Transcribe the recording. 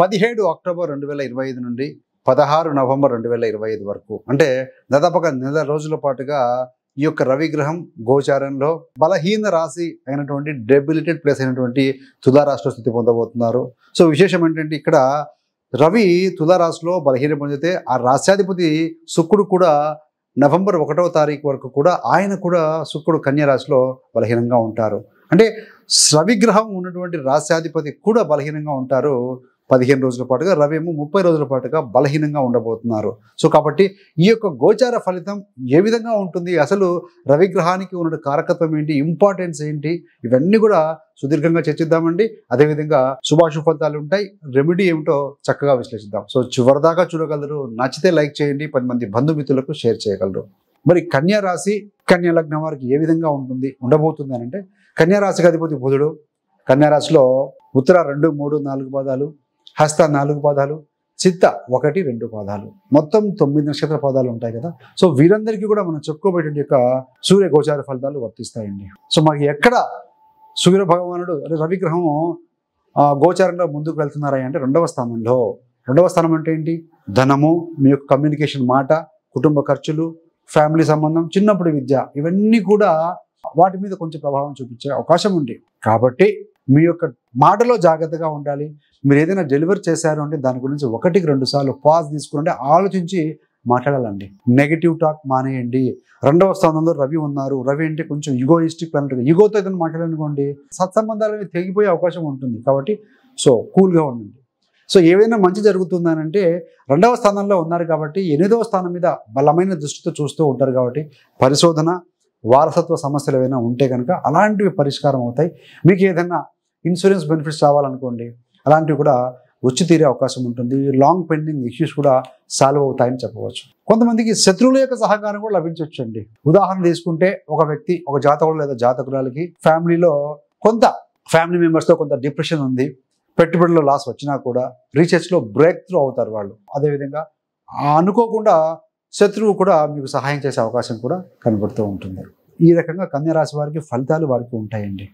17 October 2025 నుండి 16 November 2025 వరకు అంటే దాదాపుగా నెల రోజుల పాటుగా ఈ యొక్క రవి గ్రహం గోచారంలో బలహీన రాశి అయినటువంటి డెబిలిటెడ్ ప్లేస్ అయినటువంటి తులారాశిలో స్థితి పొందబోతున్నారు. సో విశేషం ఏంటంటే ఇక్కడ రవి తులారాశిలో బలహీన పొందితే ఆ రాశ్యాధిపతి శుక్రుడు కూడా నవంబర్ 1వ తారీఖు వరకు కూడా ఆయన కూడా శుక్రుడు కన్యా రాశిలో బలహీనంగా ఉంటారు. అంటే రవి గ్రహం ఉన్నటువంటి రాశ్యాధిపతి కూడా బలహీనంగా ఉంటారు. 15 రోజుల పాటుగా రవి ఏమో 30 రోజుల పాటుగా బలహీనంగా ఉండబోతున్నారు. సో కాబట్టి ఈ యొక్క గోచార ఫలితం ఏ విధంగా ఉంటుంది, అసలు రవి గ్రహానికి ఉన్న కారకత్వం ఏంటి, ఇంపార్టెన్స్ ఏంటి, ఇవన్నీ కూడా సుదీర్ఘంగా చర్చిద్దామండి. అదేవిధంగా శుభాశుభ ఫలితాలు ఉంటాయి, రెమెడీ ఏమిటో చక్కగా విశ్లేషిద్దాం. సో చివరిదాకా చూడగలరు. నచ్చితే లైక్ చేయండి, 10 మంది బంధుమిత్రులకు షేర్ చేయగలరు. మరి కన్యా రాశి కన్యా లగ్నం వారికి ఏ విధంగా ఉండబోతుంది అని అంటే, కన్యా రాశికి అధిపతి బుధుడు. కన్యా రాశిలో ఉత్తర 2, 3, 4 పాదాలు, హస్త 4 పాదాలు, చిత్త 1, 2 పాదాలు, మొత్తం 9 నక్షత్ర పాదాలు ఉంటాయి కదా. సో వీరందరికీ కూడా మనం చెప్పుకోబోయే యొక్క సూర్య గోచార ఫలితాలు వర్తిస్తాయండి. సో మనకి ఎక్కడ సూర్య భగవానుడు అంటే రవి గ్రహం గోచారంలో ముందుకు వెళ్తున్నారా అంటే 2వ స్థానంలో. 2వ స్థానం అంటే ఏంటి? ధనము, మీ యొక్క కమ్యూనికేషన్, మాట, కుటుంబ ఖర్చులు, ఫ్యామిలీ సంబంధం, చిన్నప్పుడు విద్య, ఇవన్నీ కూడా వాటి మీద కొంచెం ప్రభావం చూపించే అవకాశం ఉంది. కాబట్టి మీ యొక్క మాటలో జాగ్రత్తగా ఉండాలి. మీరు ఏదైనా డెలివరీ చేశారు అంటే దాని గురించి 1కి 2 సార్లు పాజ్ తీసుకుంటే ఆలోచించి మాట్లాడాలండి. నెగిటివ్ టాక్ మానేయండి. 2వ స్థానంలో రవి ఉన్నారు. రవి అంటే కొంచెం ఈగోయిస్టిక్ ప్లానెట్. ఈగోతో ఏదైనా మాట్లాడాలనుకోండి సత్సంబంధాలు తెగిపోయే అవకాశం ఉంటుంది. కాబట్టి సో కూల్గా ఉండండి. సో ఏవైనా మంచి జరుగుతుందనంటే 2వ స్థానంలో ఉన్నారు కాబట్టి 8వ స్థానం మీద బలమైన దృష్టితో చూస్తూ ఉంటారు. కాబట్టి పరిశోధన, వారసత్వ సమస్యలు ఏవైనా ఉంటే కనుక అలాంటివి పరిష్కారం అవుతాయి. మీకు ఏదైనా ఇన్సూరెన్స్ బెనిఫిట్స్ రావాలనుకోండి, అలాంటివి కూడా వచ్చి తీరే అవకాశం ఉంటుంది. లాంగ్ పెండింగ్ ఇష్యూస్ కూడా సాల్వ్ అవుతాయని చెప్పవచ్చు. కొంతమందికి శత్రువుల యొక్క సహకారం కూడా లభించవచ్చు అండి. ఉదాహరణ తీసుకుంటే ఒక వ్యక్తి, ఒక జాతకుడు లేదా జాతకురాలకి ఫ్యామిలీలో కొంత ఫ్యామిలీ మెంబర్స్తో కొంత డిప్రెషన్ ఉంది, పెట్టుబడిలో లాస్ వచ్చినా కూడా రీసెర్చ్లో బ్రేక్ త్రూ అవుతారు వాళ్ళు. అదేవిధంగా అనుకోకుండా శత్రువు కూడా మీకు సహాయం చేసే అవకాశం కూడా కనబడుతూ ఉంటుంది. ఈ రకంగా కన్యా రాశి వారికి ఫలితాలు వారికి ఉంటాయండి.